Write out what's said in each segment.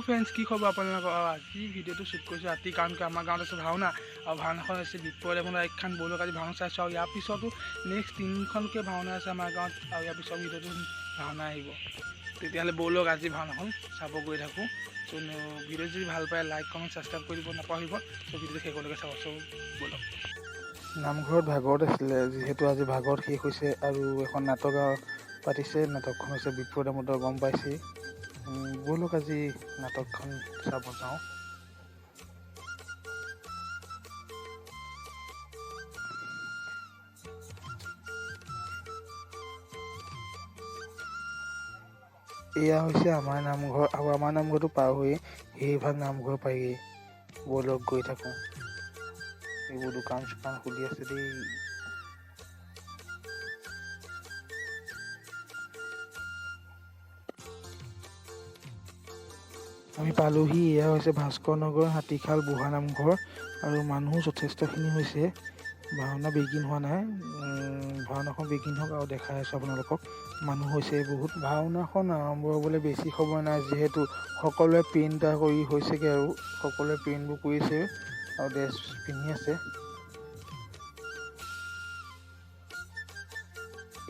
Friends কি খবৰ আপোনালোকৰ আজি ভিডিঅ'টো শ্বুট কৰিছোঁ ৰাতি কাৰণ আমাৰ গাঁৱত আছে ভাওনা আৰু ভাওনাখন হৈছে বিপদ এখন এখন বলক আজি ভাওনা চাইছোঁ আৰু ইয়াৰ পিছতো নেক্সট 3খনকৈ ভাওনা আছে আমাৰ গাঁৱত আৰু ইয়াৰ পিছত ভিডিঅ'টো ভাওনা আহিব তেতিয়াহ'লে বলক আজি ভাওনাখন চাব গৈ থাকোঁ চ' ভিডিঅ' যদি ভাল পায় লাইক কমেণ্ট ছাবস্ক্ৰাইব কৰি দিব নাপাহৰিব চ' ভিডিঅ'টো শেষলৈকে চাব চ' বলক নামঘৰত ভাগৱত আছিলে যিহেতু আজি ভাগৱত শেষ হৈছে আৰু এখন নাটক পাতিছে নাটকখন হৈছে বিপ্ৰদামোদৰ গম পাইছেই বলক আজি নাটকখন চাব যাওঁ এয়া হৈছে আমাৰ নামঘৰ আৰু আমাৰ নামঘৰটো পাৰ হৈ সেইভাগ নামঘৰ পাইগৈ বলক গৈ থাকোঁ এইবোৰ দোকান চোকান খুলি আছে দেই আমি পালোহি এয়া হৈছে ভাস্কৰ নগৰ হাতীখাল বুঢ়া নামঘৰ আৰু মানুহ যথেষ্টখিনি হৈছে ভাওনা বিগিন হোৱা নাই ভাওনাখন বিগিন হওক আৰু দেখাই আছোঁ আপোনালোকক মানুহ হৈছে বহুত ভাওনাখন আৰম্ভ হ'বলৈ বেছি সময় নাই যিহেতু সকলোৱে পেইণ্ট কৰি হৈছেগৈ আৰু সকলোৱে পেইণ্টবোৰ কৰিছে আৰু ড্ৰেছ পিন্ধি আছে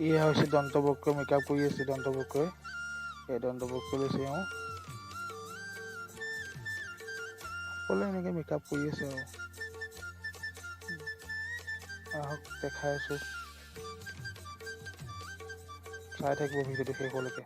এয়া হৈছে দন্তবক্ৰ মেকআপ কৰি আছে দন্তবক্ৰই এই দন্তবক্ৰ লৈছে সকলোৱে এনেকৈ মেকআপ কৰি আছে আৰু আহক দেখাই আছোঁ চাই থাকিব ভিডিঅ'টো শেষলৈকে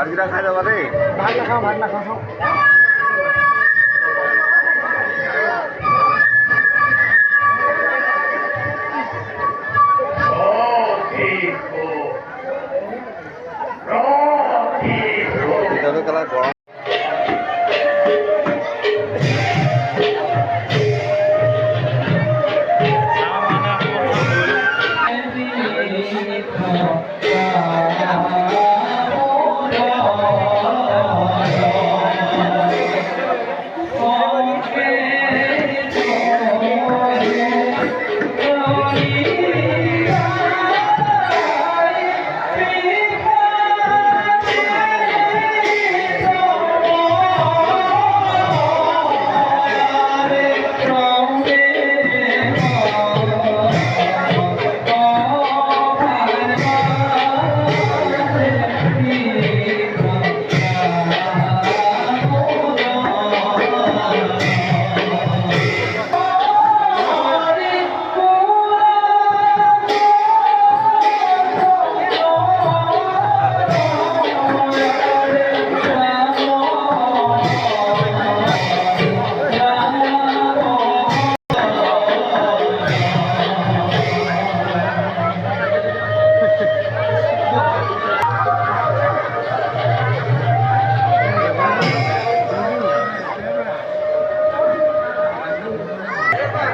ভাতকেইটা খাই যাবা দেই। ভাত নাখাওঁ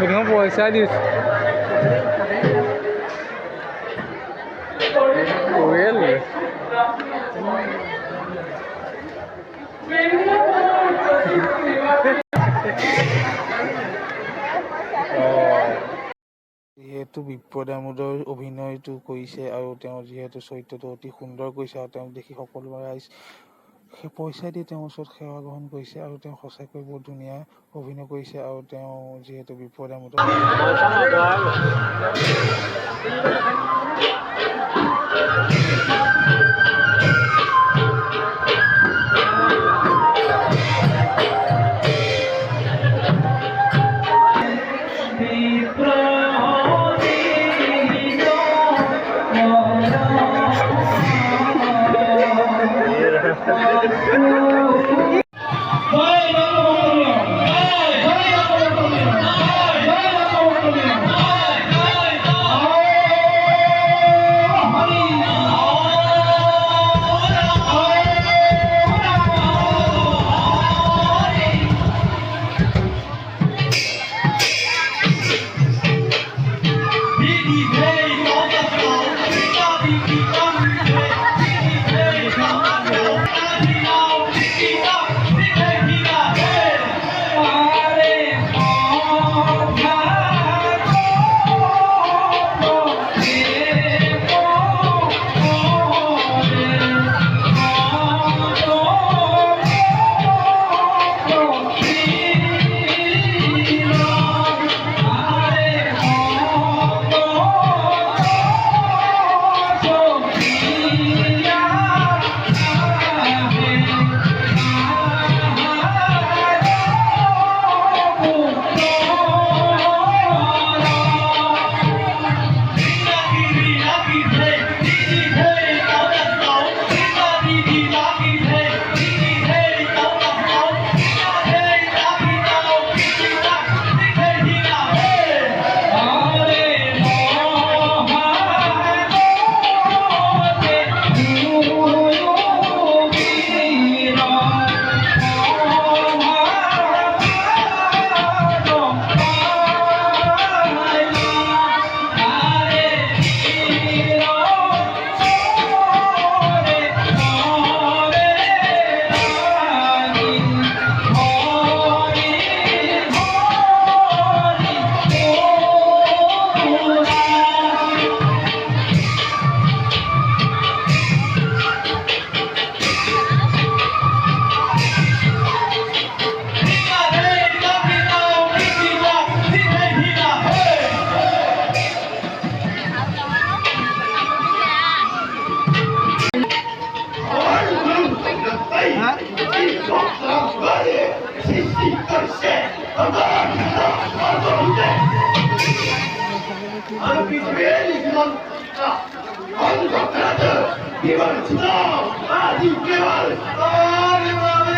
গৰম পইচা দিছ যিহেতু বিপ্ৰদামোদৰ অভিনয়টো কৰিছে আৰু তেওঁ যিহেতু চৰিত্ৰটো অতি সুন্দৰ কৰিছে আৰু তেওঁক দেখি সকলো ৰাইজ সেই পইচা দি তেওঁৰ ওচৰত সেৱা গ্ৰহণ কৰিছে আৰু তেওঁ সঁচাকৈ বহুত ধুনীয়া অভিনয় কৰিছে আৰু তেওঁ যিহেতু বিপ্ৰদামোদৰあのピッチメールに行きます。কেবল চুনাও আজি কেবল আরে বাবা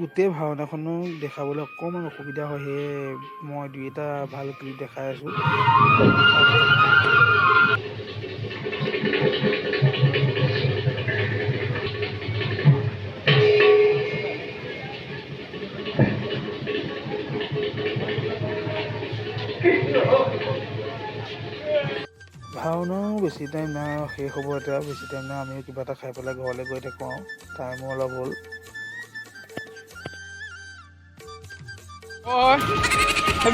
গোটেই ভাওনাখনো দেখাবলৈ অকণমান অসুবিধা হয়, সেয়ে মই দুই এটা ভাল ক্লিপ দেখাই আছোঁ। ভাওনাও বেছি টাইম নাই, শেষ হ'ব এতিয়া। বেছি টাইম নাই, আমিও কিবা এটা খাই পেলাই ঘৰলৈ গৈ থাকোঁ আৰু টাইমো অলপ হ'ল।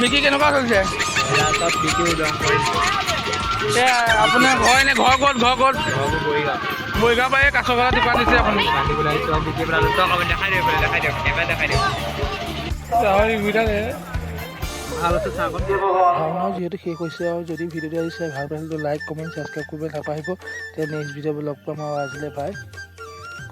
বিক্ৰী কেনেকুৱা চলিছে? আপোনাৰ ঘৰ এনে ঘৰ ক'ত? বৰিগাঁও পৰা এই কাছৰ ঘৰৰ দোকান দিছে আপুনি? ভাওনাও যিহেতু শেষ হৈছে, আৰু যদি ভিডিঅ'টো আজি চাই ভাল পাইছিল লাইক কমেণ্ট ছাবস্ক্ৰাইব কৰিব নাপাহৰিব। তেতিয়া নেক্সট ভিডিঅ' লগ পাম আৰু আজিলৈ বাই।